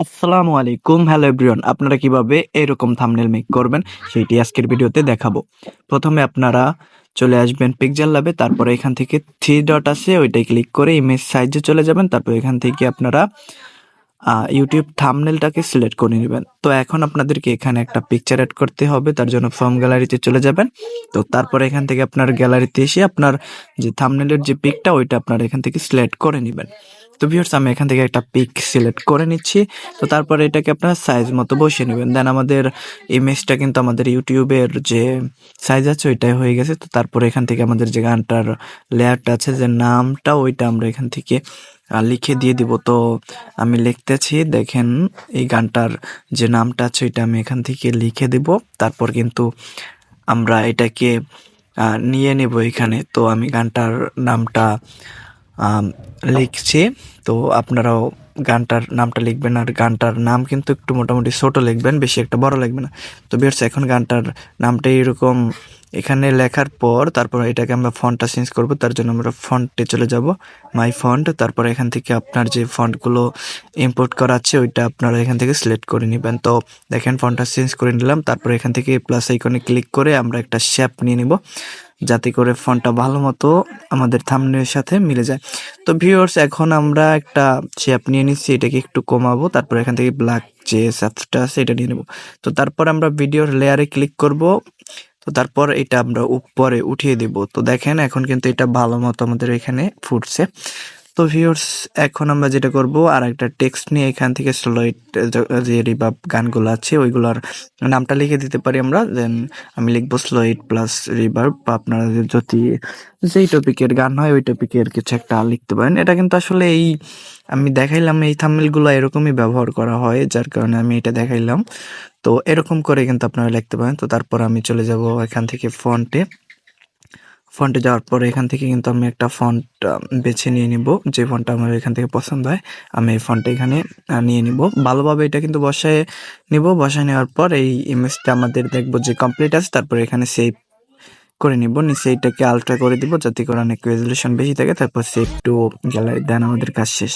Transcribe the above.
আসসালামু আলাইকুম, hello everyone. আপনারা কিভাবে এরকম থাম্বনেল মেক করবেন সেইটি আজকের ভিডিওতে দেখাবো। প্রথমে আপনারা চলে আসবেন পিকচার ল্যাবে, তারপরে এখান থেকে থ্রি ডট আছে ওইটাই ক্লিক করে ইমেজ সাইজে চলে যাবেন। তারপর এখান থেকে আপনারা ইউটিউব থাম্বনেলটাকে সিলেক্ট করে নেবেন। তো এখন আপনাদেরকে এখানে একটা পিকচার অ্যাড করতে হবে, তার জন্য ফর্ম গ্যালারিতে চলে যাবেন। তো তারপরে এখান থেকে আপনার গ্যালারিতে এসে আপনার যে থাম্বনেলের যে পিকটা ওইটা আপনারা এখান থেকে সিলেক্ট করে নেবেন। তো ভিউয়ার্স, আমি এখান থেকে একটা পিক সিলেক্ট করে নিচ্ছি। তো তারপরে এটাকে আপনার সাইজ মতো বসিয়ে নেবেন। দেন আমাদের ইমেজটা কিন্তু আমাদের ইউটিউবের যে সাইজ আছে ওইটাই হয়ে গেছে। তো তারপরে এখান থেকে আমাদের যে গানটার লেয়ারটা আছে, যে নামটা, ওইটা আমরা এখান থেকে লিখে দিয়ে দিব। তো আমি লিখতেছি, দেখেন এই গানটার যে নামটা আছে ওইটা আমি এখান থেকে লিখে দেব। তারপর কিন্তু আমরা এটাকে নিয়ে নেব এখানে। তো আমি গানটার নামটা লিখছি। তো আপনারাও গানটার নামটা লিখবেন, আর গানটার নাম কিন্তু একটু মোটামুটি ছোট লিখবেন, বেশি একটা বড় লিখবে না। তো ভিউয়ার্স, এখন গানটার নামটা এরকম এখানে লেখার পর তারপর এটাকে আমরা ফন্টটা চেঞ্জ করব। তার জন্য আমরা ফন্টে চলে যাব, মাই ফন্ট। তারপর এখান থেকে আপনার যে ফন্টগুলো ইম্পোর্ট করা আছে ওইটা আপনারা এখান থেকে সিলেক্ট করে নেবেন। তো দেখেন ফন্টটা চেঞ্জ করে নিলাম। তারপর এখান থেকে প্লাস আইকনে ক্লিক করে আমরা একটা শেপ নিয়ে নিব, যাতে করে ফন্টটা ভালো মতো আমাদের থাম্বনেলের সাথে মিলে যায়। তো ভিউয়ার্স, এখন আমরা একটা শেপ নিয়ে নিচ্ছি, এটাকে একটু কমাবো। তারপর এখান থেকে ব্ল্যাক যে শেপটা আছে এটা নিয়ে নেব। তো তারপর আমরা ভিডিওর লেয়ারে ক্লিক করব। তো তারপর এটা আমরা উপরে উঠিয়ে দেব। তো দেখেন এখন কিন্তু এটা ভালো মতো আমাদের এখানে ফুটছে। তো ভিউয়ার্স, এখন আমরা যেটা করব, আর একটা টেক্সট নিয়ে এখান থেকে স্লোইট যে রিভাব গানগুলো আছে ওইগুলোর নামটা লিখে দিতে পারি আমরা। দেন আমি লিখবো স্লোইট প্লাস রিভার্ব, বা আপনারা যদি যেই টপিকের গান হয় ওই টপিকের কিছু একটা লিখতে পারেন। এটা কিন্তু আসলে এই আমি দেখাইলাম, এই থাম্বনেলগুলো এরকমই ব্যবহার করা হয়, যার কারণে আমি এটা দেখাইলাম। তো এরকম করে কিন্তু আপনারা লিখতে পারেন। তো তারপর আমি চলে যাব এখান থেকে ফন্টে যাওয়ার পরে এখান থেকে কিন্তু আমি একটা ফন্ট বেছে নিয়ে নিব, যে ফন্টটা আমার এখান থেকে পছন্দ হয়। আমি এই ফন্টটা এখানে নিয়ে নিব, ভালোভাবে এটা কিন্তু বসায় নিব। বসায় নেওয়ার পর এই ইমেজটা আমাদের দেখবো যে কমপ্লিট আছে। তারপরে এখানে সেভ করে নিব, নিচে এটাকে আলট্রা করে দিব যাতে করে অনেক রেজলিউশন বেশি থাকে। তারপর সেভ টু গ্যালারি, দেন আমাদের কাজ শেষ।